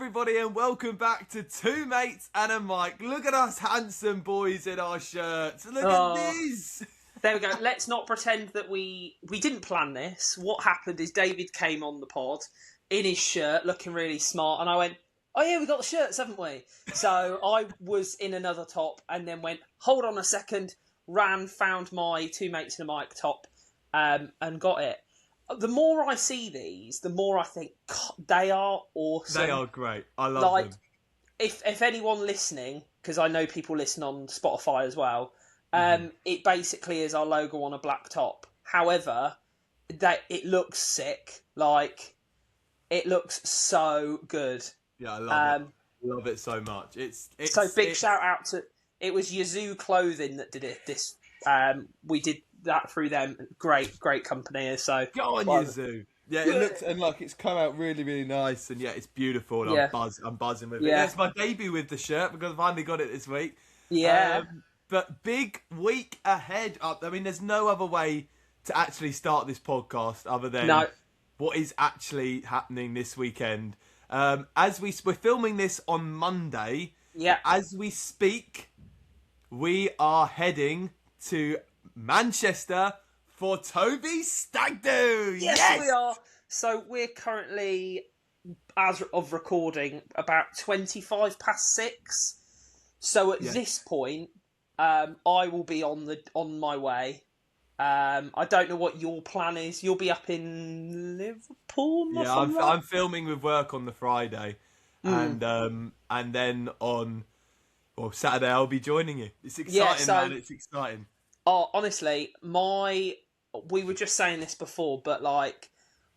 everybody, and welcome back to Two Mates and a Mic. Look at us handsome boys in our shirts. Look at this. There we go. Let's not pretend that we didn't plan this. What happened is David came on the pod in his shirt, looking really smart, and I went, oh yeah, we got the shirts, haven't we? So I was in another top and then went, hold on a second, ran, found my Two Mates and a Mic top, and got it. The more I see these, the more I think, God, they are awesome. They are great. I love them. If anyone listening, because I know people listen on Spotify as well, it basically is our logo on a black top. However, it looks sick. Like, it looks so good. Yeah, I love it. I love it so much. It's so big shout out to, it was Yazoo Clothing that did it. We did that through them. Great company. So go on, Yazoo. Yeah, it looks, and like, it's come out really, really nice, and yeah, it's beautiful. And I'm buzzing with it. Yeah, it's my debut with the shirt because I finally got it this week. Yeah. But big week ahead. I mean, there's no other way to actually start this podcast other than what is actually happening this weekend. As we're filming this on Monday. Yeah. As we speak, we are heading to Manchester for Toby's Stag Do. Yes, we are. So we're currently, as of recording, about 6:25. So at this point, I will be on my way. I don't know what your plan is. You'll be up in Liverpool. Yeah, I'm filming with work on the Friday, and then on Saturday I'll be joining you. It's exciting, man. It's exciting. Oh, honestly, we were just saying this before, but like,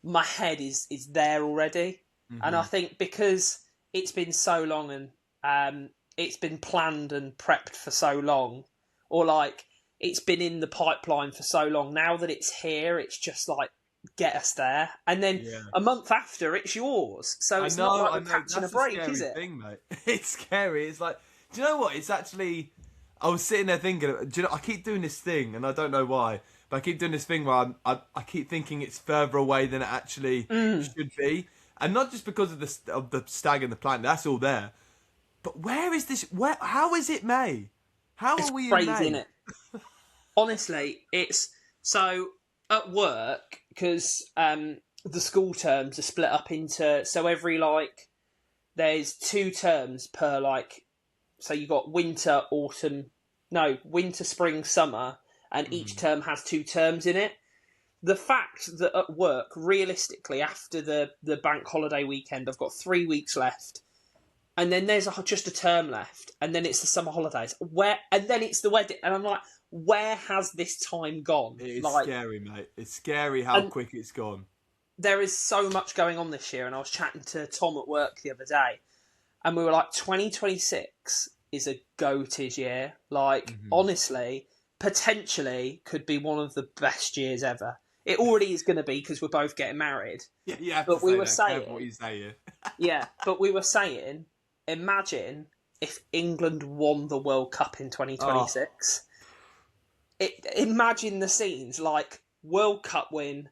my head is there already, and I think because it's been so long and it's been planned and prepped for so long, or like it's been in the pipeline for so long. Now that it's here, it's just like, get us there, and then a month after, it's yours. So it's not like we're catching a break, is it? Thing, mate. It's scary. It's like, do you know what? It's actually, I was sitting there thinking, do you know, I keep doing this thing, and I don't know why, but I keep doing this thing where I keep thinking it's further away than it actually should be, and not just because of the stag and the plant. That's all there, but where is this? How is it May? How are we crazy, in May? Isn't it? Honestly, it's so at work because the school terms are split up into, so every there's 2 terms per so you got winter, spring, summer, and each term has 2 terms in it. The fact that at work, realistically, after the bank holiday weekend, I've got 3 weeks left, and then there's just a term left, and then it's the summer holidays, and then it's the wedding, and I'm like, where has this time gone? It's scary, mate. It's scary how quick it's gone. There is so much going on this year, and I was chatting to Tom at work the other day, and we were like, 2026 is a goated year. Honestly, potentially could be one of the best years ever. It already is going to be because we're both getting married. Yeah. But we were saying, what you say here. Yeah, but we were saying, imagine if England won the World Cup in 2026. Imagine the scenes, like World Cup win,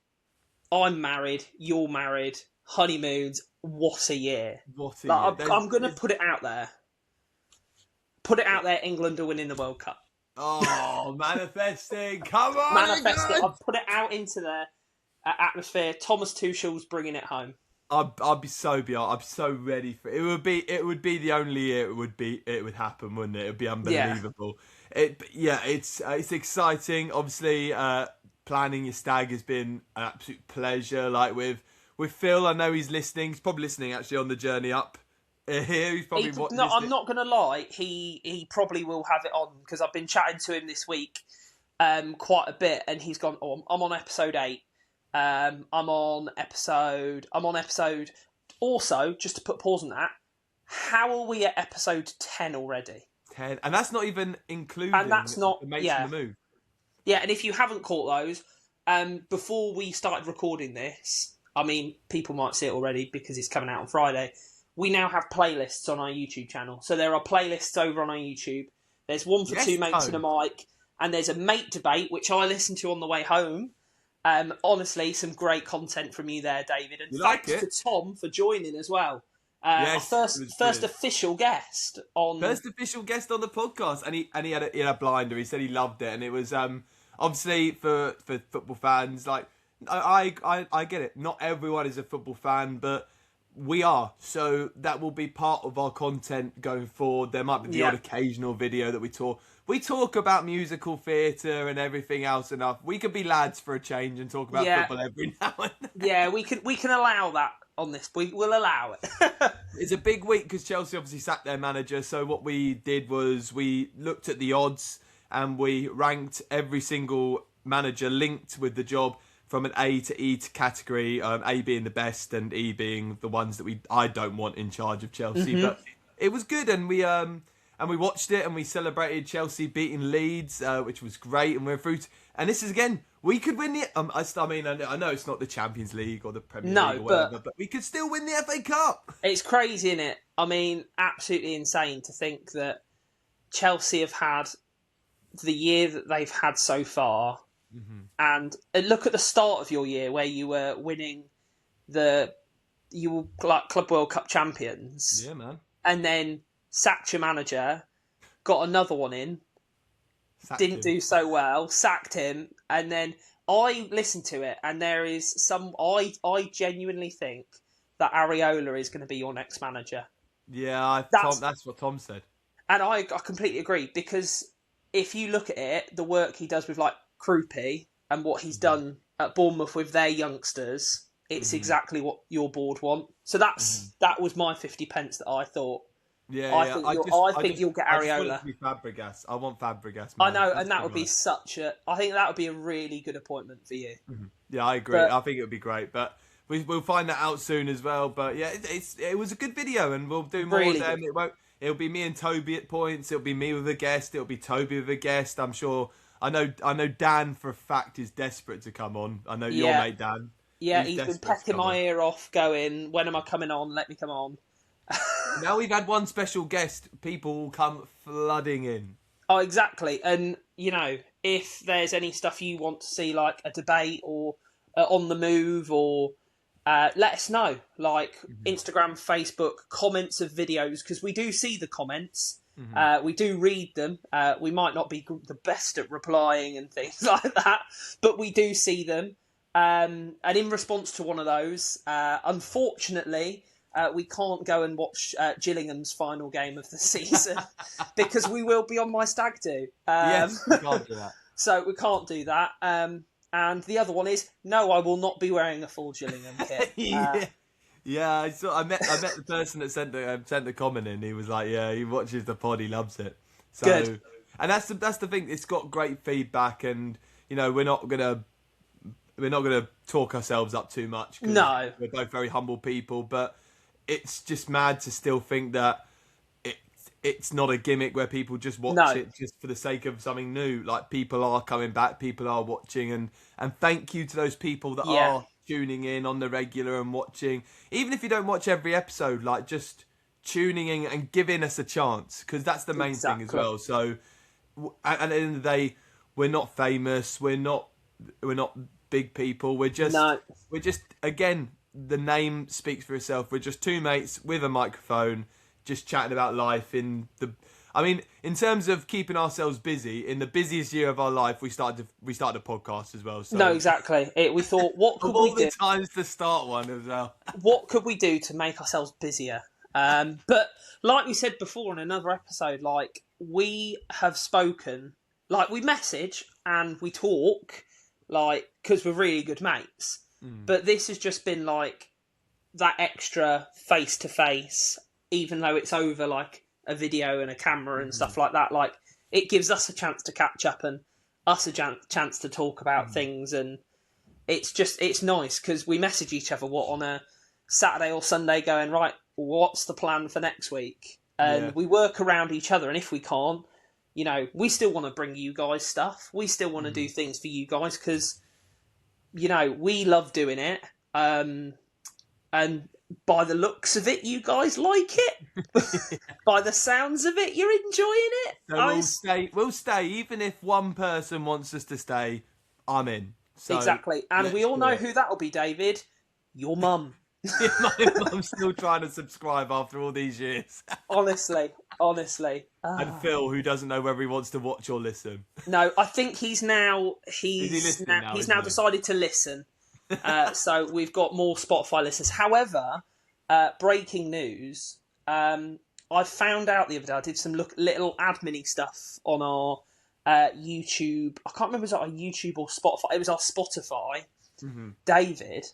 I'm married, you're married, honeymoons. What a year! What a year! I'm going to put it out there. Put it out there. England are winning the World Cup. Oh, manifesting! Come on, manifesting! I've put it out into the atmosphere. Thomas Tuchel's bringing it home. I'd be so beyond. I'm so ready for it. It would be the only year it would happen, wouldn't it? It would be unbelievable. Yeah. It's exciting. Obviously, planning your stag has been an absolute pleasure. Like with Phil, I know he's listening. He's probably listening actually on the journey up here. He's probably watching. No, I'm not going to lie. He probably will have it on because I've been chatting to him this week quite a bit, and he's gone, oh, I'm on episode 8. I'm on episode. Also, just to put pause on that, how are we at episode 10 already? 10, and that's not even including. And that's not the Mates on the Move. Yeah, and if you haven't caught those, before we started recording this, I mean, people might see it already because it's coming out on Friday. We now have playlists on our YouTube channel, so there are playlists over on our YouTube. There's one for Two Mates and a Mic, and there's a mate debate which I listened to on the way home. Honestly, some great content from you there, David. And thanks to Tom for joining as well. Our Yes, it was first brilliant. official guest on. First official guest on the podcast, and he had a blinder. He said he loved it, and it was obviously for football fans. Like I get it. Not everyone is a football fan, but we are. So that will be part of our content going forward. There might be the odd occasional video that we talk. We talk about musical theatre and everything else enough. We could be lads for a change and talk about football every now and then. Yeah, we can allow that on this. We'll allow it. It's a big week because Chelsea obviously sacked their manager. So what we did was we looked at the odds and we ranked every single manager linked with the job from an A to E category. A being the best and E being the ones that I don't want in charge of Chelsea. Mm-hmm. But it was good, and we watched it and we celebrated Chelsea beating Leeds, which was great. And we're through. And this is again. We could win the. I mean, I know it's not the Champions League or the Premier League or whatever, but we could still win the FA Cup. It's crazy, isn't it? I mean, absolutely insane to think that Chelsea have had the year that they've had so far, and look at the start of your year where you were winning you were like Club World Cup champions. Yeah, man. And then sacked your manager, got another one in. Didn't do so well, sacked him, and then I listened to it, and there is some. I genuinely think that Areola is going to be your next manager. Yeah, that's what Tom said, and I completely agree, because if you look at it, the work he does with like Krupi and what he's done at Bournemouth with their youngsters, it's exactly what your board want. So that was my 50 pence that I thought. Yeah, I think you'll get Areola. Fabregas. I want Fabregas. Man. I know, and that would be I think that would be a really good appointment for you. Mm-hmm. Yeah, I agree. I think it would be great, but we'll find that out soon as well. But yeah, it was a good video, and we'll do more really of them. It'll be me and Toby at points. It'll be me with a guest. It'll be Toby with a guest. I'm sure. I know Dan for a fact is desperate to come on. I know your mate Dan. Yeah, he's been pecking my ear off, going, "When am I coming on? Let me come on." Now we've had one special guest, people will come flooding in. Oh, exactly. And, if there's any stuff you want to see, like a debate or on the move, or let us know. Like Instagram, Facebook, comments of videos, because we do see the comments. We do read them. We might not be the best at replying and things like that, but we do see them. And in response to one of those, unfortunately... we can't go and watch Gillingham's final game of the season because we will be on my stag do. Yes, we can't do that. So we can't do that. And the other one is, no, I will not be wearing a full Gillingham kit. I met the person that sent the comment in. He was like, yeah, he watches the pod, he loves it. So, good. And that's the thing. It's got great feedback, and we're not gonna talk ourselves up too much. No, we're both very humble people, but. It's just mad to still think that it's not a gimmick where people just watch it just for the sake of something new. Like, people are coming back, people are watching, and thank you to those people that are tuning in on the regular and watching. Even if you don't watch every episode, like, just tuning in and giving us a chance, because that's the main thing as well. So, at the end of the day, we're not famous, we're not big people. We're just again. The name speaks for itself. We're just two mates with a microphone, just chatting about life in terms of keeping ourselves busy. In the busiest year of our life, we started a podcast as well. So. No, exactly. We thought, what could we do? All the times to start one as well. What could we do to make ourselves busier? But like we said before in another episode, like, we have spoken, like, we message and we talk, like, because we're really good mates. But this has just been like that extra face-to-face, even though it's over like a video and a camera and stuff like that. Like, it gives us a chance to catch up and us a chance to talk about things. And it's nice because we message each other on a Saturday or Sunday going, right, what's the plan for next week? And we work around each other. And if we can't, we still want to bring you guys stuff. We still want to do things for you guys because... we love doing it. And by the looks of it, you guys like it. By the sounds of it, you're enjoying it. So we'll stay. Even if one person wants us to stay, I'm in. So exactly. And we all know who that'll be, David. Your mum. My mum's still trying to subscribe after all these years. Honestly. And Phil, who doesn't know whether he wants to watch or listen. No, I think he's now Isn't he? decided to listen. So we've got more Spotify listeners. However, breaking news. I found out the other day. I did some little admin-y stuff on our YouTube. I can't remember if it was our YouTube or Spotify. It was our Spotify. Mm-hmm. David,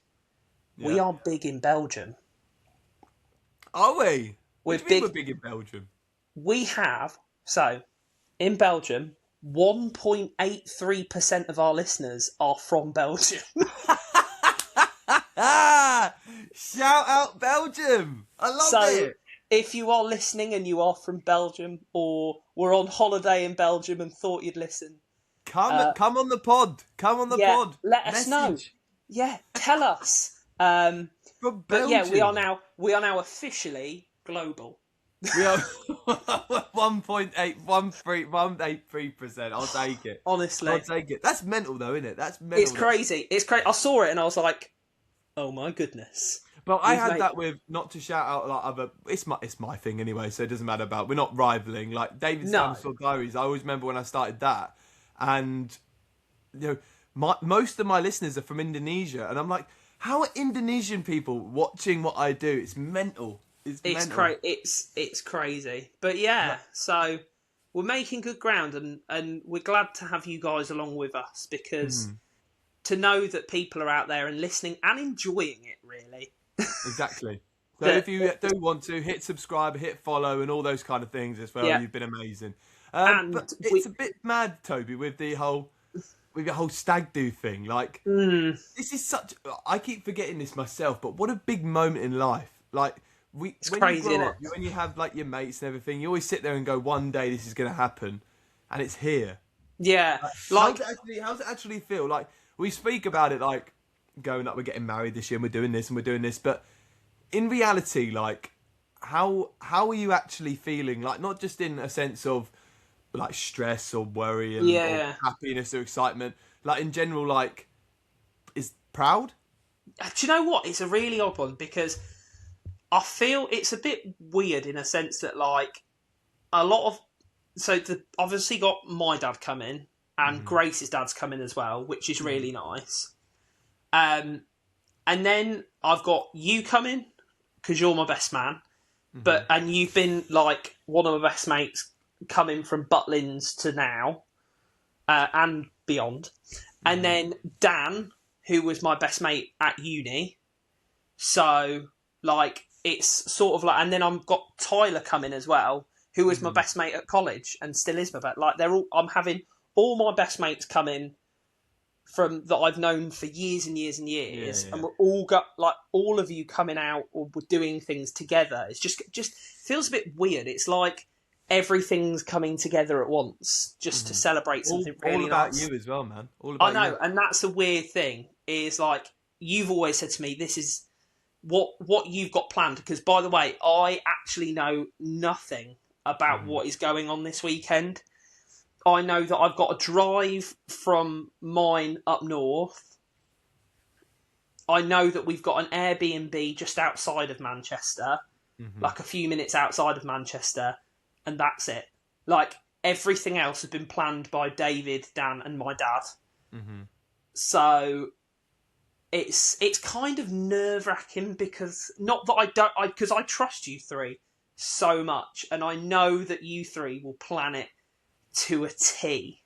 we are big in Belgium. Are we? We're big in Belgium. We have, so, in Belgium, 1.83% of our listeners are from Belgium. Shout out Belgium! I love it! If you are listening and you are from Belgium, or were on holiday in Belgium and thought you'd listen, come on the pod. Come on the pod. Let us know. Yeah, tell us. From Belgium. But yeah, we are now officially global. We are 1.83%. I'll take it. Honestly, I'll take it. That's mental, though, isn't it? That's mental. It's crazy. It's crazy. I saw it and I was like, "Oh my goodness!" But I had that with, not to shout out like other. It's my thing anyway, so it doesn't matter about. We're not rivaling. Like David Stamford Diaries. I always remember when I started that, and most of my listeners are from Indonesia, and I'm like, how are Indonesian people watching what I do? It's mental. It's crazy. But yeah, so we're making good ground, and we're glad to have you guys along with us, because to know that people are out there and listening and enjoying it, really. Exactly. So if you do want to, hit subscribe, hit follow, and all those kind of things as well. Yeah. You've been amazing. But it's a bit mad, Toby, with the whole stag do thing. Like, this is I keep forgetting this myself, but what a big moment in life. Like, it's crazy, you grow up, when you have like your mates and everything, you always sit there and go, one day this is going to happen, and it's here. Yeah. How does it actually feel? Like, we speak about it like going up, we're getting married this year and we're doing this and we're doing this, but in reality, like, how are you actually feeling? Like, not just in a sense of like stress or worry and or happiness or excitement, like in general, like, is proud? Do you know what? It's a really odd one, because I feel it's a bit weird in a sense that, like, a lot of... So, obviously got my dad coming, and Grace's dad's coming as well, which is really nice. And then I've got you coming, because you're my best man. And you've been, like, one of my best mates coming from Butlins to now, and beyond. And then Dan, who was my best mate at uni. So, like... It's sort of like, and then I've got Tyler coming as well, who was my best mate at college and still is my best. Like, I'm having all my best mates coming from that I've known for years and years and years, and we're all of you coming out, or we're doing things together. It's just feels a bit weird. It's like everything's coming together at once just to celebrate something really nice. All about you as well, man. All about you. I know, and that's a weird thing. Is like, you've always said to me, this is what you've got planned, because, by the way, I actually know nothing about what is going on this weekend. I know that I've got a drive from mine up north. I know that we've got an Airbnb just outside of Manchester, like a few minutes outside of Manchester, and that's it. Like, everything else has been planned by David, Dan, and my dad. So... It's kind of nerve-wracking, because not that because I trust you three so much, and I know that you three will plan it to a T.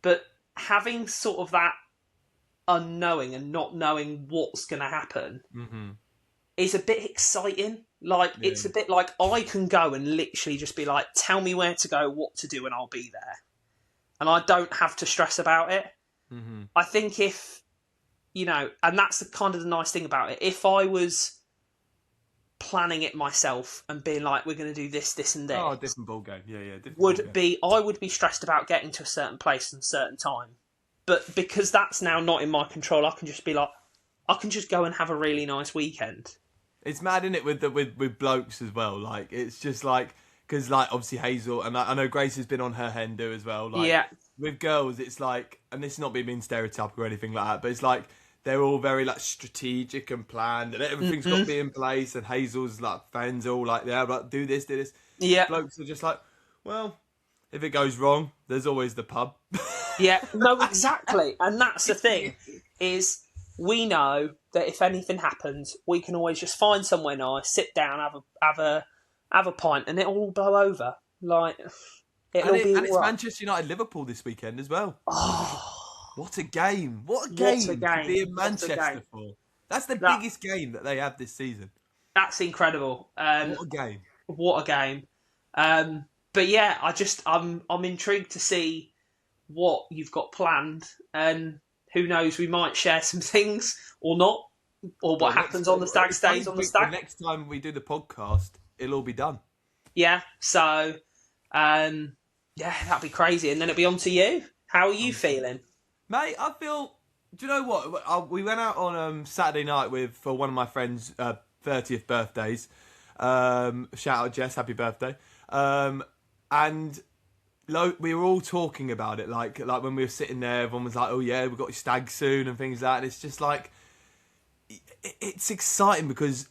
But having sort of that unknowing and not knowing what's going to happen is a bit exciting. Like, it's a bit like I can go and literally just be like, tell me where to go, what to do, and I'll be there. And I don't have to stress about it. I think if... and that's the kind of the nice thing about it. If I was planning it myself and being like, we're going to do this, this, and this. Oh, different ballgame. Yeah. I would be stressed about getting to a certain place at a certain time. But because that's now not in my control, I can just be like, I can just go and have a really nice weekend. It's mad, isn't it, with blokes as well? Like, it's just like, because, like, obviously Hazel, and I know Grace has been on her Hendo as well. Like, with girls, it's like, and this is not being stereotypical or anything like that, but it's like, they're all very like strategic and planned, and everything's got to be in place. And Hazel's like fans are all like, yeah, like do this, do this. Yeah. Blokes are just like, well, if it goes wrong, there's always the pub. Yeah, no, exactly. And that's the thing, is we know that if anything happens, we can always just find somewhere nice, sit down, have a pint, and it'll all blow over. Like, it'll be and it's right. Manchester United Liverpool this weekend as well. Oh, What a game! What a game to be in Manchester for. That's the biggest game that they have this season. That's incredible. What a game! What a game. But yeah, I'm intrigued to see what you've got planned, and who knows, we might share some things or not, or what happens on the Stag stays on the Stag. The next time we do the podcast, it'll all be done. Yeah, so yeah, that'd be crazy, and then it'll be on to you. How are you feeling? Mate, I feel... Do you know what? We went out on Saturday night for one of my friends' 30th birthdays. Shout out Jess, happy birthday. And we were all talking about it. Like when we were sitting there, everyone was like, oh yeah, we've got your Stag soon and things like that. And it's just like... It's exciting because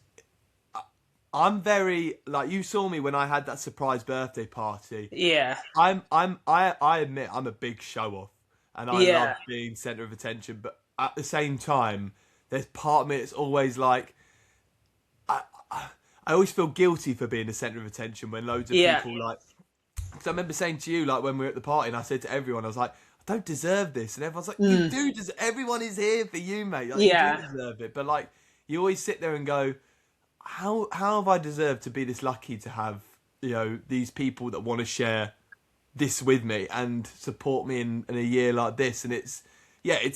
I'm very... Like, you saw me when I had that surprise birthday party. Yeah. I admit I'm a big show-off. And I love being centre of attention, but at the same time, there's part of me that's always like, I always feel guilty for being the centre of attention when loads of people like. Because I remember saying to you, like when we were at the party, and I said to everyone, I was like, I don't deserve this, and everyone's like, you do. Everyone is here for you, mate. Like, you do deserve it, but like you always sit there and go, how have I deserved to be this lucky to have these people that want to share this with me and support me in a year like this. And it's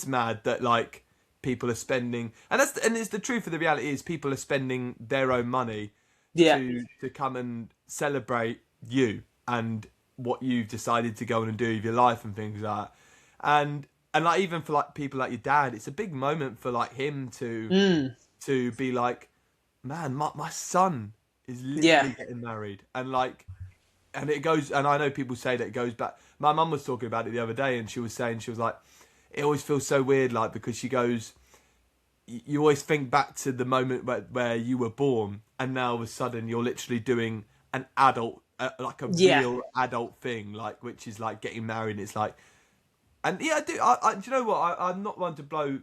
mad that like people are spending, and it's the truth of the reality is people are spending their own money to come and celebrate you and what you've decided to go on and do with your life and things like that. And like even for like people like your dad, it's a big moment for like him to be like, man, my son is literally getting married, and like. And it goes, and I know people say that it goes back. My mum was talking about it the other day, and she was like, it always feels so weird, like, because she goes, you always think back to the moment where you were born, and now all of a sudden you're literally doing an adult, like a real adult thing, like, which is like getting married. It's like, and yeah, do you know what? I'm not one to blow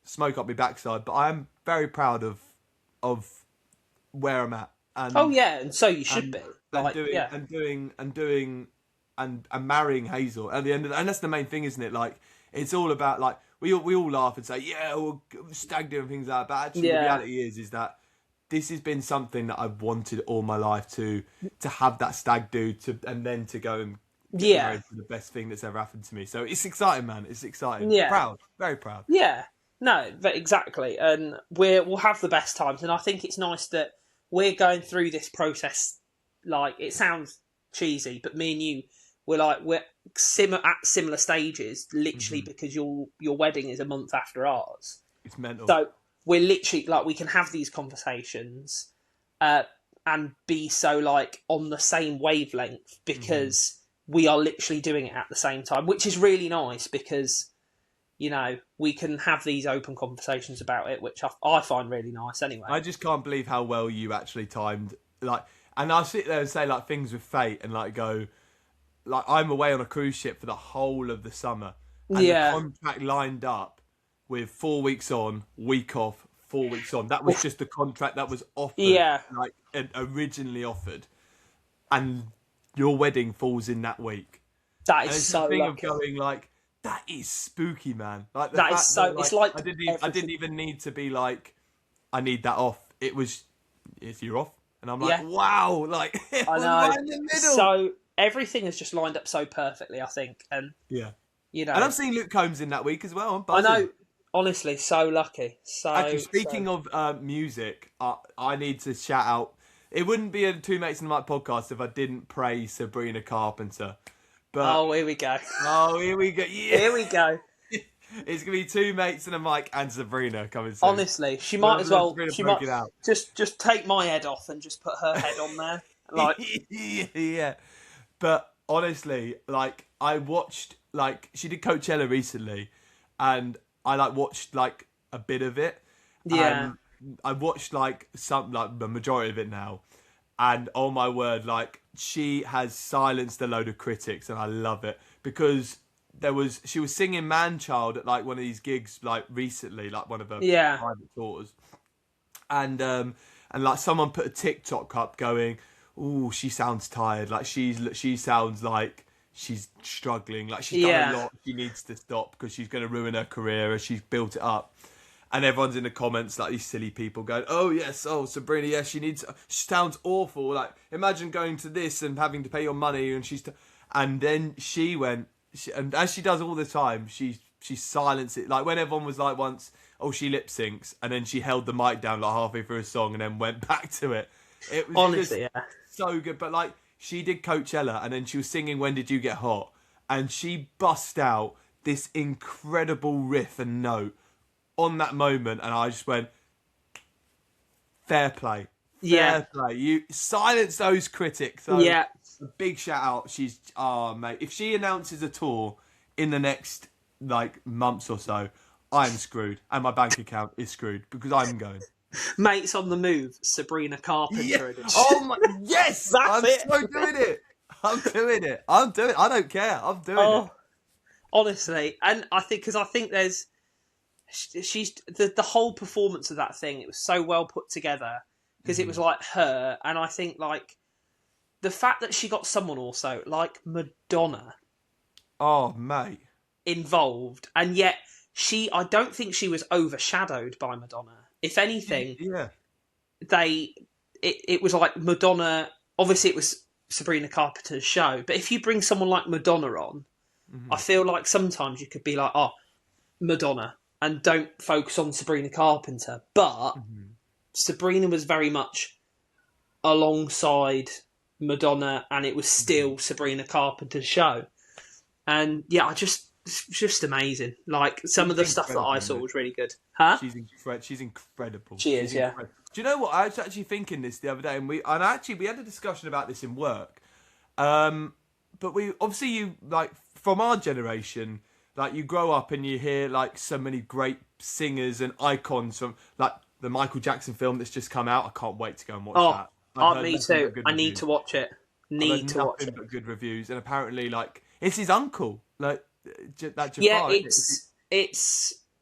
smoke up my backside, but I am very proud of where I'm at. And, and so you should be. Like, and marrying Hazel at the end of and that's the main thing, isn't it? Like, it's all about like we all laugh and say, yeah, we'll stag do and things like that. But actually, the reality is that this has been something that I've wanted all my life to have that stag do and then to go and get married for the best thing that's ever happened to me. So it's exciting, man. It's exciting. Yeah, proud, very proud. Yeah, no, exactly. And we'll have the best times. And I think it's nice that we're going through this process. Like, it sounds cheesy, but me and you, we're at similar stages, literally because your wedding is a month after ours. It's mental. So we're literally like, we can have these conversations and be so like on the same wavelength because we are literally doing it at the same time, which is really nice because we can have these open conversations about it, which I find really nice anyway. I just can't believe how well you actually timed, like. And I'll sit there and say like things with fate and like go, like I'm away on a cruise ship for the whole of the summer. And the contract lined up with 4 weeks on, week off, 4 weeks on. That was just the contract that was offered, like originally offered. And your wedding falls in that week. That is so lucky. Of going like, that is spooky, man. Like that is so. That, like, it's like I didn't even need to be like, I need that off. It was, if you're off. And I'm like, wow, like, I know. Right in the middle. So everything has just lined up so perfectly, I think. And and I'm seeing Luke Combs in that week as well. I know, honestly, so lucky. So actually, speaking of music, I need to shout out. It wouldn't be a Two Mates in the Mic podcast if I didn't praise Sabrina Carpenter. But here we go. Here we go. Yeah. Here we go. It's gonna be Two Mates and a Mic and Sabrina coming soon. Honestly, she might as well. She might just take my head off and just put her head on there. Like, yeah. But honestly, like I watched, like she did Coachella recently, and I like watched like a bit of it. Yeah. I watched like the majority of it now, and oh my word, like she has silenced a load of critics, and I love it because she was singing Man Child at like one of these gigs like recently, like one of her Yeah. private tours, and like someone put a TikTok up going, "Ooh, she sounds tired. Like she sounds like she's struggling. Like she's done a lot. She needs to stop because she's going to ruin her career as she's built it up." And everyone's in the comments, like these silly people going, "Oh yes, oh Sabrina, yes, she sounds awful. Like imagine going to this and having to pay your money." And and then she went, and as she does all the time, she silenced it. Like when everyone was like once, "Oh, she lip syncs," and then she held the mic down like halfway through a song and then went back to it. It was Honestly, just so good. But like she did Coachella, and then she was singing "When Did You Get Hot," and she bust out this incredible riff and note on that moment, and I just went, fair play. Fair play. You silence those critics. So a big shout out. Mate, if she announces a tour in the next like months or so, I'm screwed. And my bank account is screwed because I'm going. Mates on the Move, Sabrina Carpenter Yeah. edition. Oh my, yes! That's it. So doing it. I'm doing it. I don't care. I'm doing it. Honestly, and I think there's she's the whole performance of that thing. It was so well put together because it was like her, and I think like the fact that she got someone also like Madonna, oh mate, involved, and yet I don't think she was overshadowed by Madonna. If anything, it was like Madonna. Obviously, it was Sabrina Carpenter's show, but if you bring someone like Madonna on, I feel like sometimes you could be like, oh, Madonna, and don't focus on Sabrina Carpenter. But Sabrina was very much alongside Madonna, and it was still Sabrina Carpenter's show. And yeah, it's just amazing. Like some of the stuff that I saw was really good. Huh? She's incredible. She is, yeah. Do you know what? I was actually thinking this the other day, and we had a discussion about this in work. But we obviously, you like from our generation, like you grow up and you hear like so many great singers and icons from like the Michael Jackson film that's just come out. I can't wait to go and watch that. Me too. I need to watch it. Need to watch it. But good reviews, and apparently, like it's his uncle, like that. Jafar,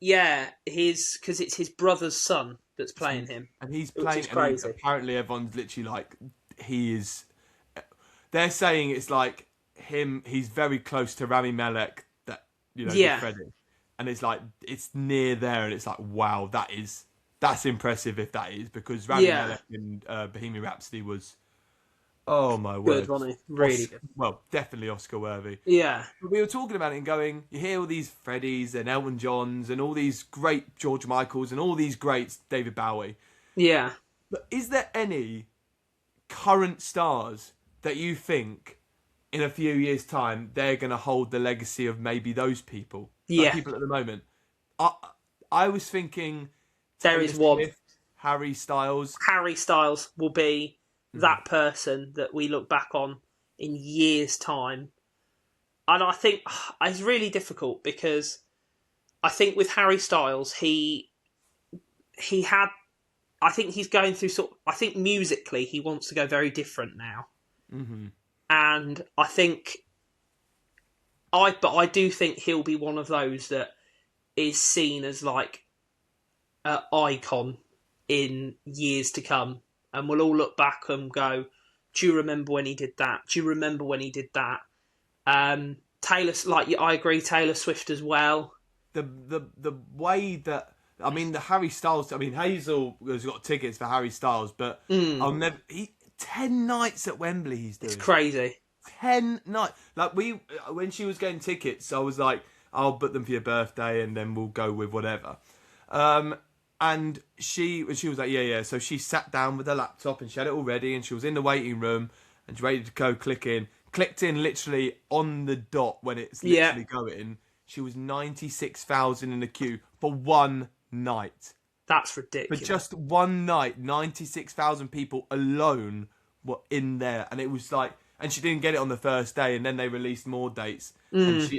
yeah, it's because it's his brother's son that's playing him, and he's playing. Which is crazy. Apparently, everyone's literally like he is. They're saying it's like him. He's very close to Rami Malek. That Freddie, and it's like it's near there, and it's like wow, that's impressive if that is because Rami Malek in Bohemian Rhapsody was. Oh my word! Good, wasn't he? Really good. Well, definitely Oscar worthy. Yeah. But we were talking about it and going, you hear all these Freddies and Elton Johns and all these great George Michaels and all these greats, David Bowie. Yeah. But is there any current stars that you think in a few years' time they're going to hold the legacy of maybe those people? Yeah. Like people at the moment. I was thinking there is one. Smith, Harry Styles. Harry Styles will be that person that we look back on in years' time. And I think it's really difficult because I think with Harry Styles, he had, I think he's going through I think musically he wants to go very different now. Mm-hmm. And I think, but I do think he'll be one of those that is seen as like an icon in years to come. And we'll all look back and go, do you remember when he did that? Do you remember when he did that? Taylor, I agree, Taylor Swift as well. The way that, I mean, the Harry Styles, I mean, Hazel has got tickets for Harry Styles, but I'll never, 10 nights at Wembley he's doing. It's crazy. 10 nights. Like when she was getting tickets, I was like, I'll book them for your birthday and then we'll go with whatever. And she was like, yeah. So she sat down with her laptop and she had it all ready and she was in the waiting room and ready to go clicked in literally on the dot when it's literally going. She was 96,000 in the queue for one night. That's ridiculous. For just one night, 96,000 people alone were in there. And it was like, and she didn't get it on the first day, and then they released more dates, and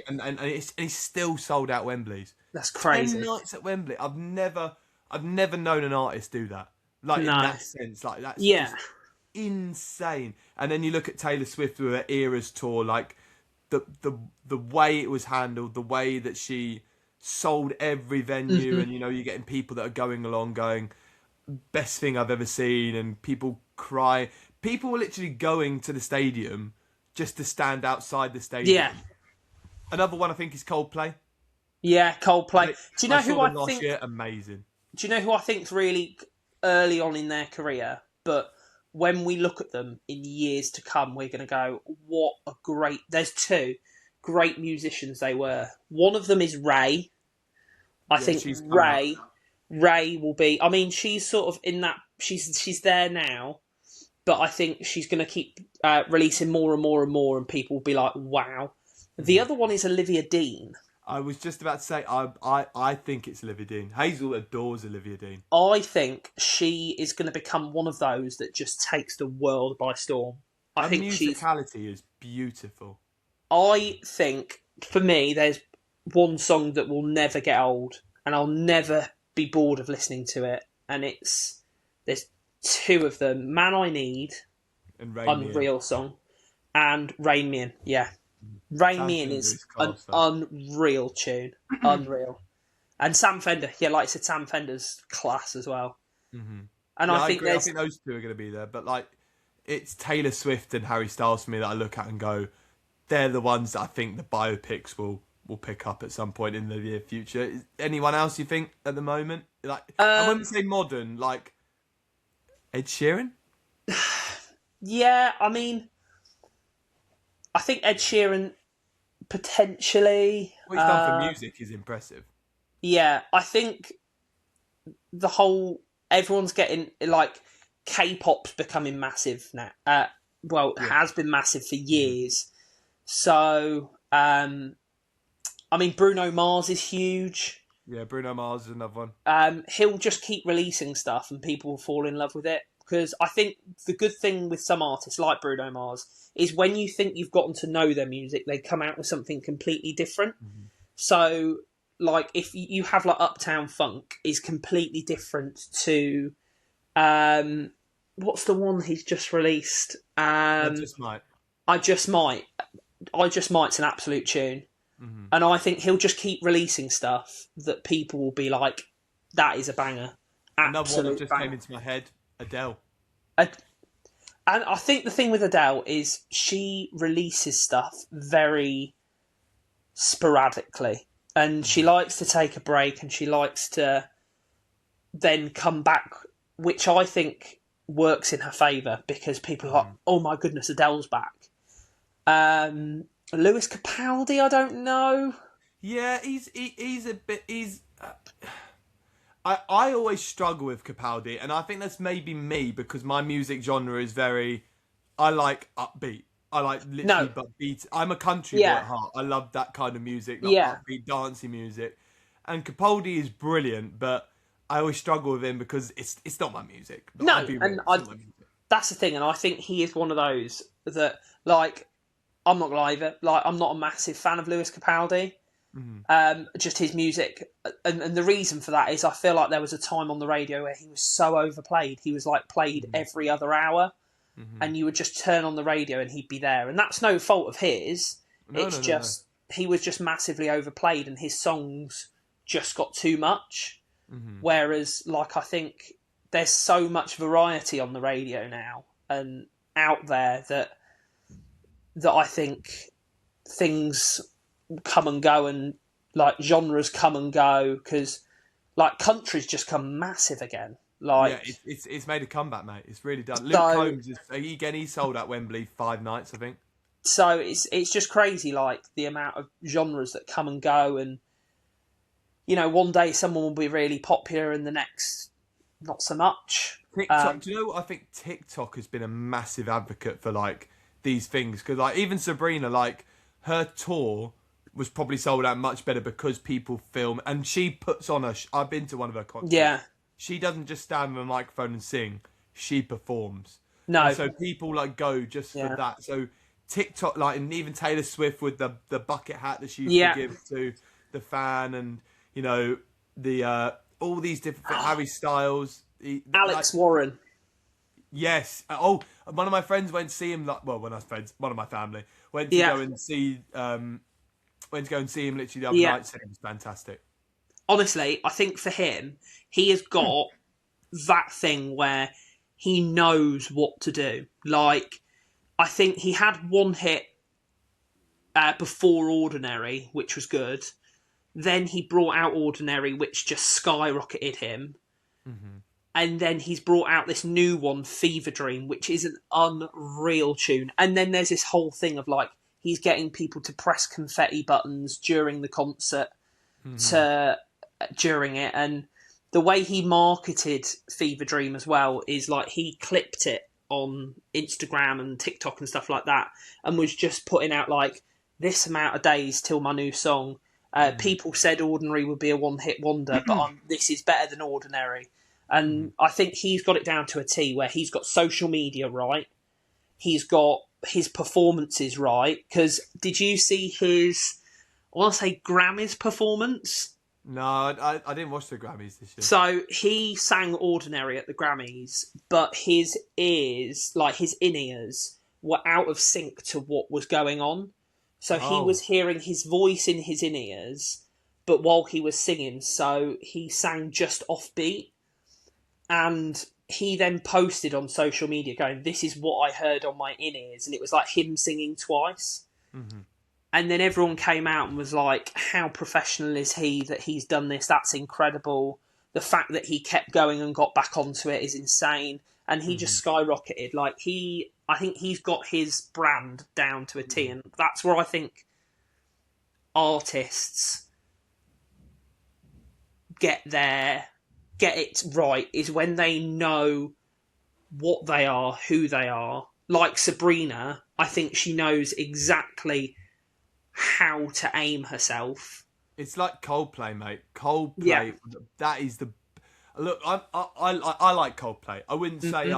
it's still sold out Wembley's. That's crazy. 10 nights at Wembley. I've never known an artist do that. Like in No. that sense, like that's Yeah. just insane. And then you look at Taylor Swift with her Eras tour, like the way it was handled, the way that she sold every venue, and you're getting people that are going along going, best thing I've ever seen, and people cry. People were literally going to the stadium just to stand outside the stadium. Yeah. Another one I think is Coldplay. Yeah, Coldplay. Do you know who saw I them last think? year, amazing. Do you know who I think's really early on in their career, but when we look at them in years to come, we're going to go, what a great... There's two great musicians they were. One of them is Ray. I think Ray will be... I mean, she's sort of in that... She's there now, but I think she's going to keep releasing more and more and more, and people will be like, wow. The other one is Olivia Dean. I was just about to say, I think it's Olivia Dean. Hazel adores Olivia Dean. I think she is going to become one of those that just takes the world by storm. Her musicality is beautiful. I think, for me, there's one song that will never get old, and I'll never be bored of listening to it. And there's two of them: "Man I Need," and Rain unreal song, and "Rain Me In." Yeah. Rain Me In is an unreal tune. Unreal. And Sam Fender. Yeah, like I said, Sam Fender's class as well. Mm-hmm. And I think those two are going to be there. But like, it's Taylor Swift and Harry Styles for me that I look at and go, they're the ones that I think the biopics will pick up at some point in the near future. Is anyone else you think at the moment? Like, I wouldn't say modern, like Ed Sheeran? Yeah, I mean, I think Ed Sheeran potentially. What he's done for music is impressive. Yeah, I think the whole everyone's getting like K-pop's becoming massive now. Has been massive for years. So, I mean, Bruno Mars is huge. Yeah, Bruno Mars is another one. He'll just keep releasing stuff, and people will fall in love with it. Because I think the good thing with some artists like Bruno Mars is when you think you've gotten to know their music, they come out with something completely different. Mm-hmm. So, like, if you have, like, Uptown Funk is completely different to... what's the one he's just released? I Just Might. I Just Might's an absolute tune. Mm-hmm. And I think he'll just keep releasing stuff that people will be like, that is a banger. Another one that just came into my head, Adele. And I think the thing with Adele is she releases stuff very sporadically. And she likes to take a break, and she likes to then come back, which I think works in her favour, because people are like, oh my goodness, Adele's back. Lewis Capaldi, I don't know. Yeah, he's a bit... I always struggle with Capaldi, and I think that's maybe me, because my music genre is very... I like upbeat. I like literally upbeat. I'm a country boy at heart. I love that kind of music, upbeat, dancey music. And Capaldi is brilliant, but I always struggle with him because it's not my music. That's the thing, and I think he is one of those that, like, I'm not gonna lie, like, I'm not a massive fan of Lewis Capaldi. Mm-hmm. Just his music, and the reason for that is I feel like there was a time on the radio where he was so overplayed. He was like played every other hour, and you would just turn on the radio and he'd be there. And that's no fault of his. He was just massively overplayed, and his songs just got too much. Mm-hmm. Whereas, like, I think there's so much variety on the radio now and out there that I think things come and go, and like genres come and go, because like country's just come massive again. Like, yeah, it's made a comeback, mate. It's really done. Luke Combs he sold out Wembley 5 nights, I think. So it's just crazy, like the amount of genres that come and go, and you know, one day someone will be really popular, and the next not so much. TikTok, do you know what? I think TikTok has been a massive advocate for like these things, because like even Sabrina, like her tour was probably sold out much better because people film, and she puts on I've been to one of her concerts. Yeah. She doesn't just stand with a microphone and sing. She performs. No. And so people like go just for that. So TikTok, like, and even Taylor Swift with the bucket hat that she used Yeah. to give to the fan, and you know the all these different Harry Styles, Alex Warren. yes. Oh, one of my friends went to see him. Like, well, when I was friends, one of my family went to go and see went to go and see him literally the other night. Said it was fantastic. Honestly, I think for him, he has got that thing where he knows what to do. Like, I think he had one hit before Ordinary, which was good. Then he brought out Ordinary, which just skyrocketed him. Mm-hmm. And then he's brought out this new one, Fever Dream, which is an unreal tune. And then there's this whole thing of like, he's getting people to press confetti buttons during the concert during it. And the way he marketed Fever Dream as well is like he clipped it on Instagram and TikTok and stuff like that, and was just putting out like this amount of days till my new song. People said Ordinary would be a one-hit wonder, but this is better than Ordinary. And I think he's got it down to a T, where he's got social media right, he's got his performances right. Because did you see his, I want to say Grammys performance? No, I didn't watch the Grammys this year. So he sang Ordinary at the Grammys, but his ears, like his in-ears, were out of sync to what was going on. So he was hearing his voice in his in-ears, but while he was singing, so he sang just offbeat. And he then posted on social media going, this is what I heard on my in-ears. And it was like him singing twice. Mm-hmm. And then everyone came out and was like, how professional is he that he's done this? That's incredible. The fact that he kept going and got back onto it is insane. And he just skyrocketed. Like, I think he's got his brand down to a T. And that's where I think artists get it right, is when they know what they are, who they are. Like Sabrina, I think she knows exactly how to aim herself. It's like Coldplay, mate. Coldplay, that is the... Look, I like Coldplay. I wouldn't say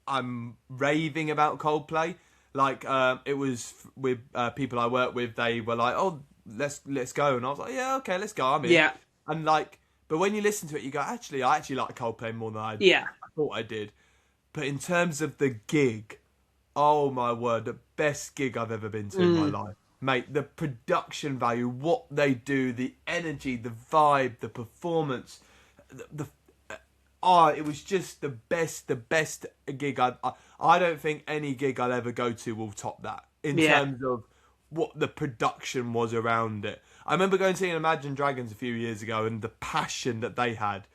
I'm raving about Coldplay. Like, it was with people I work with, they were like, oh, let's go. And I was like, yeah, okay, let's go. I'm in. Yeah. And like, but when you listen to it, you go, actually, I actually like Coldplay more than I thought I did. But in terms of the gig, oh my word, the best gig I've ever been to in my life. Mate, the production value, what they do, the energy, the vibe, the performance, it was just the best gig. I don't think any gig I'll ever go to will top that in terms of what the production was around it. I remember going to see Imagine Dragons a few years ago, and the passion that they had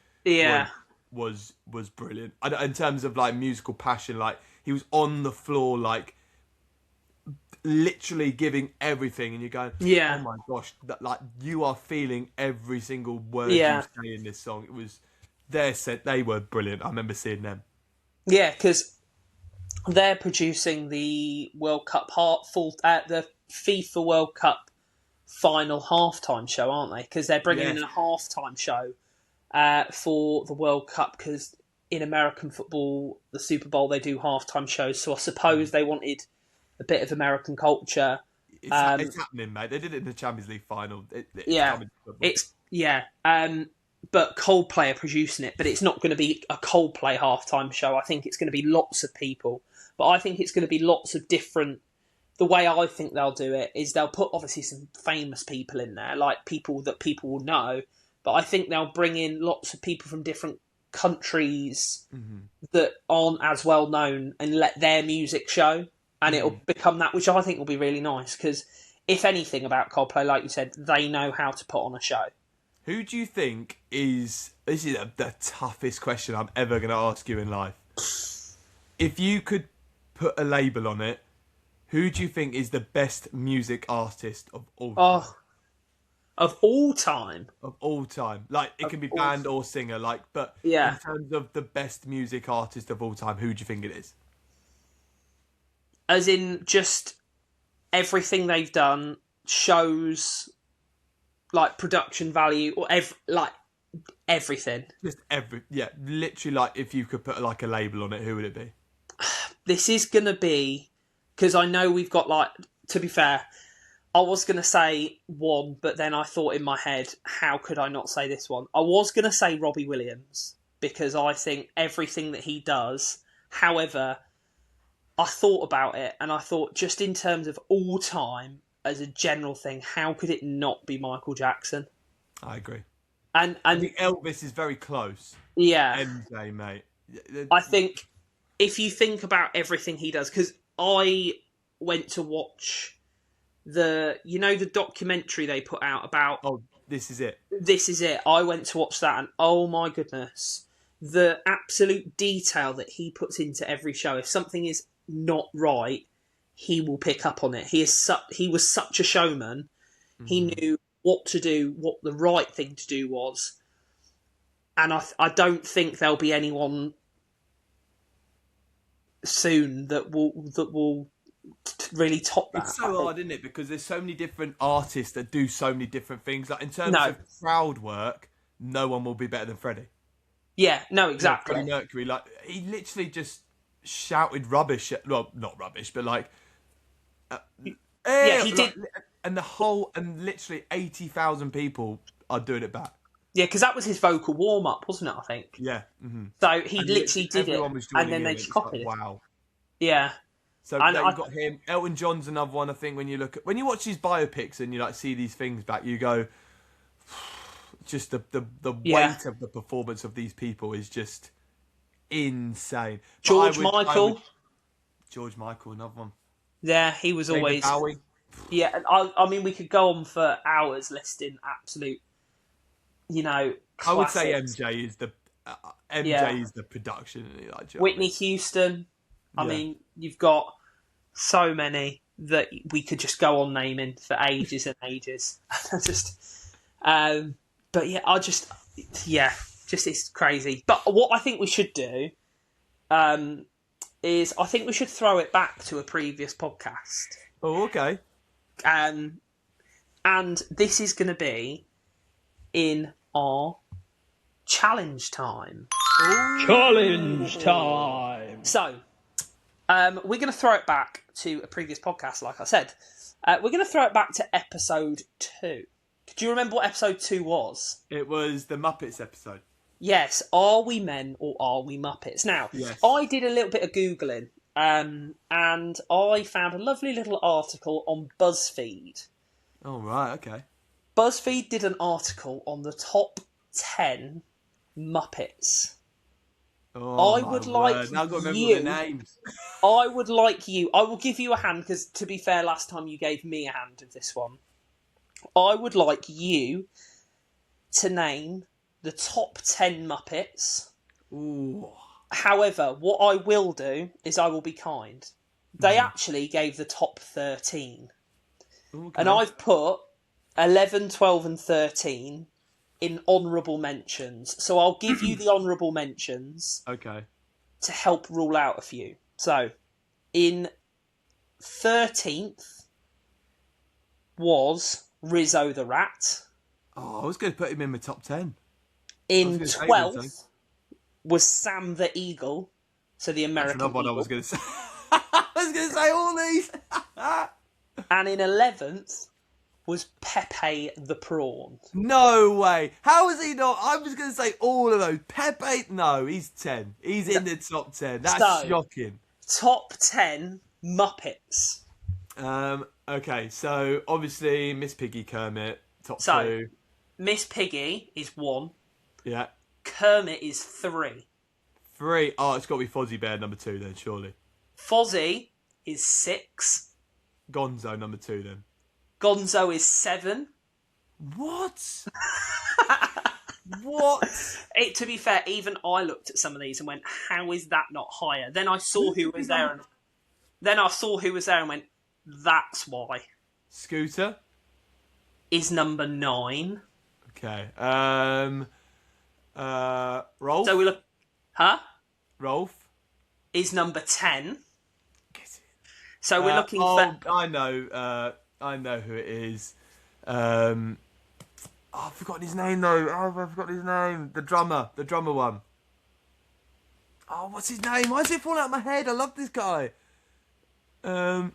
was brilliant. In terms of like musical passion, like he was on the floor, like literally giving everything, and you're going, oh my gosh, that, like, you are feeling every single word you say in this song. It was they were brilliant. I remember seeing them. Yeah, because they're producing the World Cup the FIFA World Cup final halftime show, aren't they? Because they're bringing in a halftime show for the World Cup, because in American football, the Super Bowl, they do halftime shows. So I suppose they wanted a bit of American culture. It's happening, mate. They did it in the Champions League final. But Coldplay are producing it, but it's not going to be a Coldplay halftime show. I think it's going to be lots of people, but I think it's going to be lots of different. The way I think they'll do it is they'll put obviously some famous people in there, like people that people will know, but I think they'll bring in lots of people from different countries that aren't as well known and let their music show. And it'll become that, which I think will be really nice, because if anything about Coldplay, like you said, they know how to put on a show. Who do you think is... This is the toughest question I'm ever going to ask you in life. If you could put a label on it, who do you think is the best music artist of all time? Of all time? Of all time. Like, it can be band or singer, like, but in terms of the best music artist of all time, who do you think it is? As in just everything they've done, shows, like production value, or everything. Just literally, like, if you could put like a label on it, who would it be? This is going to be because I know we've got, like, to be fair, I was going to say one, but then I thought in my head, how could I not say this one? I was going to say Robbie Williams, because I think everything that he does, however, I thought about it, and I thought, just in terms of all time, as a general thing, how could it not be Michael Jackson? I agree. And I think Elvis is very close. yeah, MJ, mate. I think if you think about everything he does, because I went to watch the documentary they put out about Oh, This Is It. This Is It. I went to watch that, and oh my goodness, the absolute detail that he puts into every show. If something is not right, he will pick up on it. He was such a showman. Mm-hmm. He knew what to do, what the right thing to do was. And I don't think there'll be anyone soon that will really top that. It's so hard, isn't it? Because there's so many different artists that do so many different things. Like in terms of crowd work, no one will be better than Freddie. Yeah, no, exactly. Freddie Mercury, like he literally just shouted rubbish. Well, not rubbish, but like, he did. And literally 80,000 people are doing it back. Yeah, because that was his vocal warm up, wasn't it? I think. Yeah. Mm-hmm. So he literally did it, and then they just copied it. Wow. Yeah. So now you've got him. Elton John's another one. I think when you watch these biopics and you like see these things back, you go, just the weight of the performance of these people is just insane. George Michael, another one. Yeah, he was David always. Bowie. Yeah, I mean, we could go on for hours listing absolute, classics. I would say MJ is the production. Whitney Houston. I mean, you've got so many that we could just go on naming for ages and ages. But yeah, just it's crazy. But what I think we should do is I think we should throw it back to a previous podcast. Oh, okay. And this is going to be in our challenge time. Ooh. Challenge time. So, we're going to throw it back to a previous podcast, like I said. We're going to throw it back to episode 2. Do you remember what episode 2 was? It was the Muppets episode. Yes. Are we men or are we Muppets? Now, yes. I did a little bit of Googling. And I found a lovely little article on BuzzFeed. Oh, right, okay. BuzzFeed did an article on the top 10 Muppets. Oh, I would like now I've got to remember the names. I would like you. I will give you a hand because, to be fair, last time you gave me a hand of this one. I would like you to name the top 10 Muppets. Ooh. However, what I will do is I will be kind. They actually gave the top 13. Okay. And I've put 11, 12 and 13 in honourable mentions. So I'll give you the honourable mentions. Okay. To help rule out a few. So, in 13th was Rizzo the Rat. Oh, I was going to put him in my top 10. In 12th was Sam the Eagle. So the American That's another Eagle. one I was going to say. I was going to say all these. And in 11th was Pepe the Prawn. No way. How is he not? I was going to say all of those. Pepe, no, he's 10. He's in the top 10. That's shocking. Top 10 Muppets. Okay, so obviously Miss Piggy, Kermit, top 2. Miss Piggy is 1. Yeah. Kermit is 3. 3. Oh, it's got to be Fozzie Bear number 2 then, surely. Fozzie is 6. Gonzo number 2 then. Gonzo is 7. What? What? To be fair, even I looked at some of these and went, how is that not higher? Then I saw who was there and went, that's why. Scooter? Is number 9. Okay. Rolf? So we look... Huh? Rolf? Is number 10. So we're looking for... I know who it is. I've forgotten his name though. I've forgotten his name. The drummer one. Oh, what's his name? Why is it falling out of my head? I love this guy. Oh,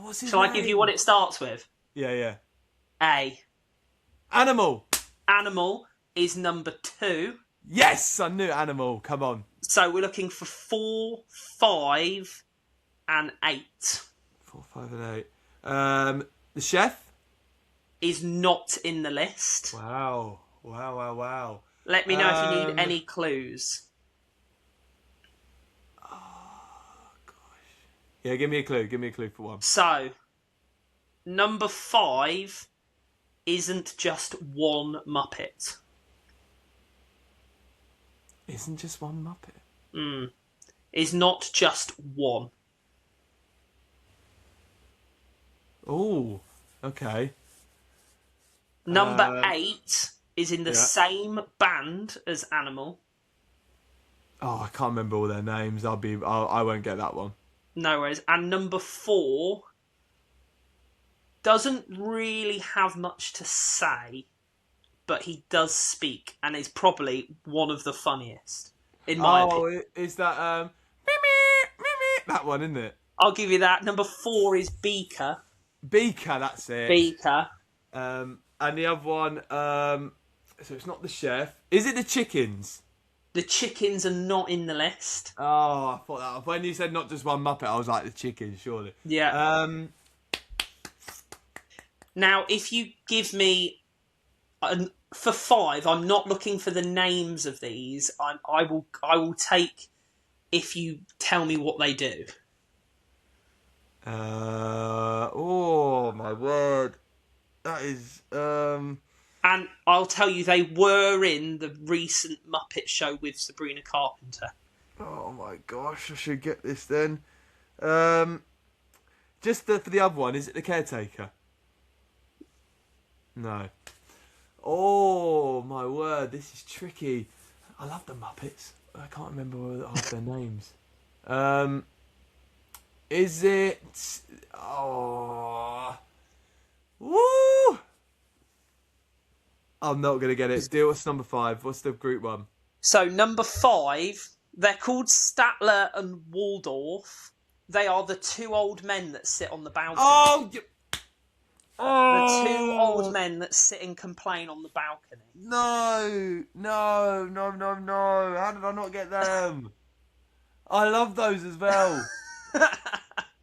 what's his Shall name? I give you what it starts with? Yeah, yeah. A. Animal. Animal is number 2. Yes, I knew animal. Come on. So we're looking for 4, 5, and 8. 4, 5, and 8. The chef. Is not in the list. Wow. Wow, wow, wow. Let me know if you need any clues. Oh, gosh. Yeah, give me a clue. Give me a clue for one. So, number 5 isn't just one Muppet. Isn't just one Muppet? Is not just one. Oh, okay. Number 8 is in the yeah. same band as Animal. Oh, I can't remember all their names. I won't get that one. No worries. And number 4 doesn't really have much to say, but he does speak and is probably one of the funniest, in my opinion. Oh, is that that one, isn't it? I'll give you that. Number 4 is Beaker. Beaker, that's it. Beaker. And the other one, so it's not the chef. Is it the chickens? The chickens are not in the list. Oh, I thought that. When you said not just one Muppet, I was like, the chickens, surely. Yeah. Now, if you give me... for 5, I'm not looking for the names of these. I will take if you tell me what they do. Oh, my word. That is... And I'll tell you, they were in the recent Muppet Show with Sabrina Carpenter. Oh my gosh, I should get this then. Just for the other one, is it the caretaker? No. Oh my word, this is tricky. I love the Muppets. I can't remember half their names. Is it... Oh... Woo! I'm not going to get it. What's number 5? What's the group one? So, number 5, they're called Statler and Waldorf. They are the 2 old men that sit on the balcony. Oh! The 2 old men that sit and complain on the balcony. No! How did I not get them? I love those as well.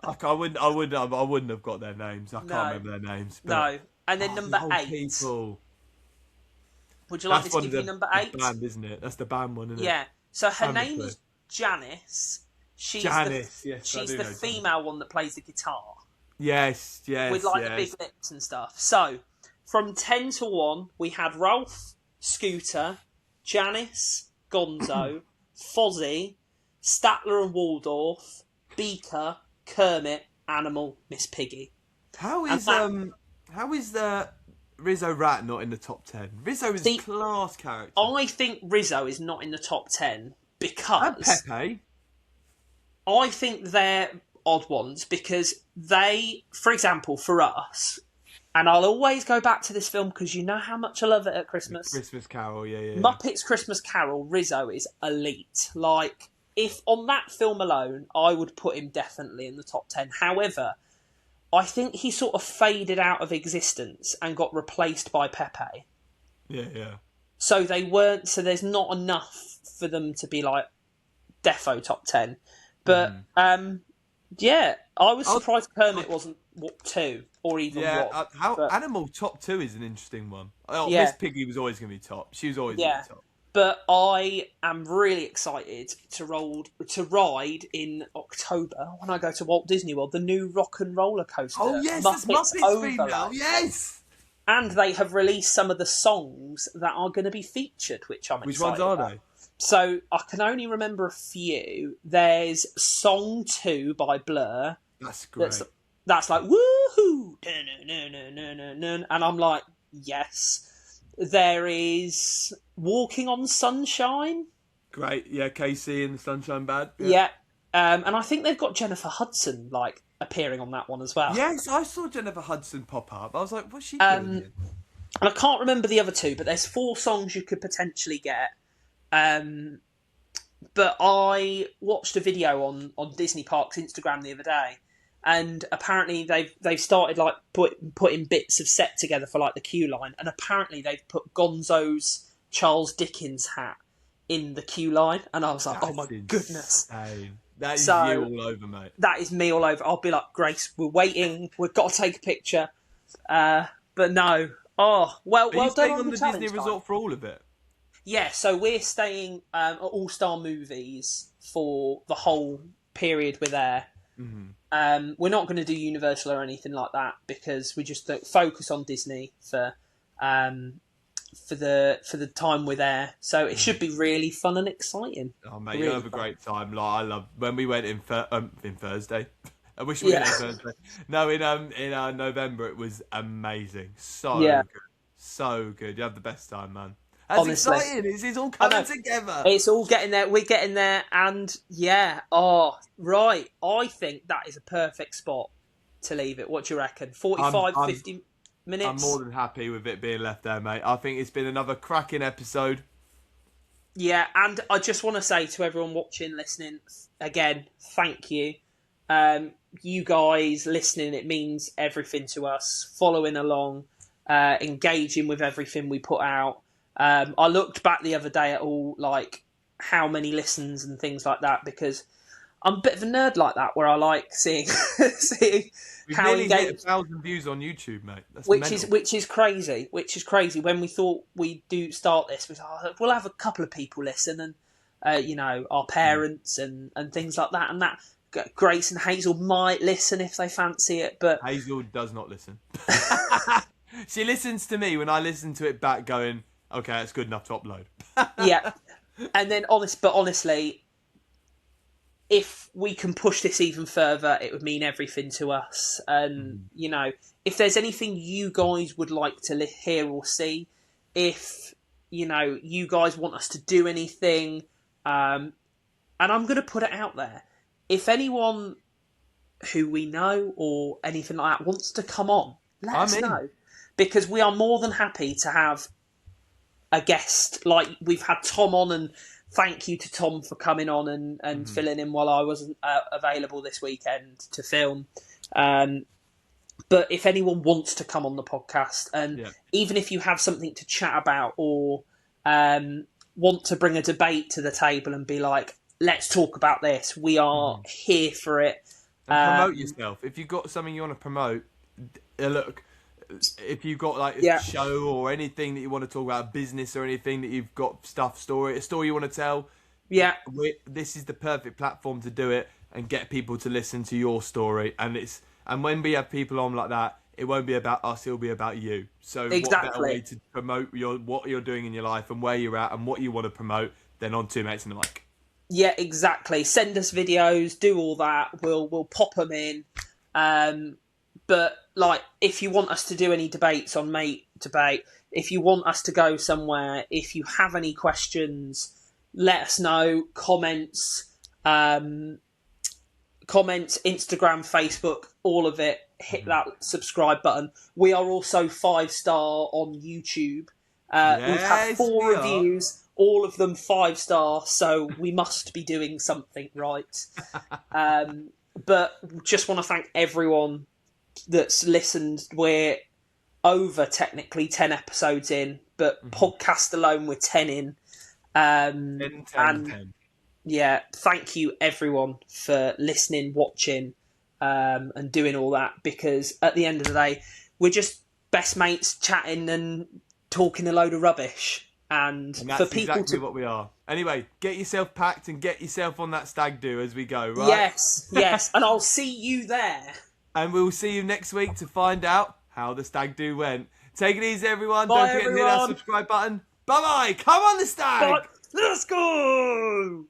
I wouldn't have got their names. I can't remember their names. But, no. And then number 8. People. Would you like me to give you number 8? That's the band, isn't it? That's the band one, isn't it? Yeah. So her name is Janice. She's the female one that plays the guitar. Yes. With the big lips and stuff. So, from 10 to 1, we had Ralph, Scooter, Janice, Gonzo, Fozzie, Statler and Waldorf, Beaker, Kermit, Animal, Miss Piggy. How is the Rizzo Rat not in the top 10? Rizzo is a class character. I think Rizzo is not in the top 10 because... And Pepe. I think they're odd ones because they, for example, for us, and I'll always go back to this film because you know how much I love it at Christmas. Christmas Carol, yeah. Muppets Christmas Carol, Rizzo is elite. Like, if on that film alone, I would put him definitely in the top 10. However, I think he sort of faded out of existence and got replaced by Pepe. Yeah. So there's not enough for them to be like defo top 10. But, yeah, I was surprised Kermit wasn't 2 or even 1. Animal top 2 is an interesting one. Yeah. Miss Piggy was always going to be top. She was always going to be top. But I am really excited to ride in October when I go to Walt Disney World, the new Rock and Roller Coaster. Oh yes, that's Muppets female. Yes. And they have released some of the songs that are going to be featured, which I'm excited Which ones are about. they? So I can only remember a few. There's Song 2 by Blur. That's great. That's like, woohoo! And I'm like, yes. There is Walking on Sunshine. Great, yeah, Casey and the Sunshine Band. Yeah. And I think they've got Jennifer Hudson, appearing on that one as well. Yes, I saw Jennifer Hudson pop up. I was like, what's she doing here? And I can't remember the other 2, but there's 4 songs you could potentially get. But I watched a video on Disney Parks Instagram the other day, and apparently they've started like putting bits of set together for like the queue line, and apparently they've put Gonzo's Charles Dickens hat in the queue line, and I was like, That's oh my insane. goodness. That is So, you all over, mate. That is me all over. I'll be like, Grace, we're waiting. We've got to take a picture. But no. Oh, well Are you done staying on on the the Disney challenge, resort for all of it? Yeah, so we're staying at All Star Movies for the whole period we're there. Mm-hmm. We're not going to do Universal or anything like that because we just focus on Disney for the time we're there. So it should be really fun and exciting. Oh mate, really you'll have a great time. Like, I love when we went in Thursday. I wish we went in Thursday. No, in November it was amazing. So good, so good. You have the best time, man. That's Honestly, exciting. It's all coming together. It's all getting there. We're getting there, and yeah. Oh, right. I think that is a perfect spot to leave it. What do you reckon? 50 minutes? I'm more than happy with it being left there, mate. I think it's been another cracking episode. Yeah, and I just want to say to everyone watching, listening, again, thank you. You guys listening, it means everything to us. Following along, engaging with everything we put out. I looked back the other day at all, like, how many listens and things like that, because I'm a bit of a nerd like that, where I like seeing We've how nearly engaged... hit 1,000 views on YouTube, mate. That's which mental. is crazy. Which is crazy. When we thought we'd start this, we thought, oh, we'll have a couple of people listen, and our parents and things like that, and that Grace and Hazel might listen if they fancy it, but Hazel does not listen. She listens to me when I listen to it back, going, okay, that's good enough to upload. Yeah. And then honestly, if we can push this even further, it would mean everything to us. And, if there's anything you guys would like to hear or see, if, you guys want us to do anything, and I'm going to put it out there. If anyone who we know or anything like that wants to come on, let us know. Because we are more than happy to have a guest. Like, we've had Tom on, and thank you to Tom for coming on and filling in while I wasn't available this weekend to film. But if anyone wants to come on the podcast, and even if you have something to chat about or want to bring a debate to the table and be like, let's talk about this, we are here for it. And promote yourself. If you've got something you want to promote, look, if you've got like a show or anything that you want to talk about, business or anything that you've got a story you want to tell, this is the perfect platform to do it and get people to listen to your story. And when we have people on like that, it won't be about us, it'll be about you. So what better way to promote what you're doing in your life and where you're at and what you want to promote than on Two Mates and the Mic. Yeah, exactly. Send us videos, do all that. We'll pop them in. But like, if you want us to do any debates on Mate Debate, if you want us to go somewhere, if you have any questions, let us know. Comments, Instagram, Facebook, all of it. Hit that subscribe button. We are also 5-star on YouTube. We've had 4 reviews. All of them 5-star, so we must be doing something right. But just want to thank everyone that's listened. We're over technically 10 episodes in, but podcast alone we're 10 in. 10. Yeah, thank you everyone for listening, watching, and doing all that, because at the end of the day, we're just best mates chatting and talking a load of rubbish. And that's for people exactly what we are. Anyway, get yourself packed and get yourself on that stag do as we go, right? Yes. And I'll see you there. And we'll see you next week to find out how the stag do went. Take it easy, everyone. Bye, Don't forget to hit that subscribe button. Bye-bye. Come on, the stag. Bye. Let's go.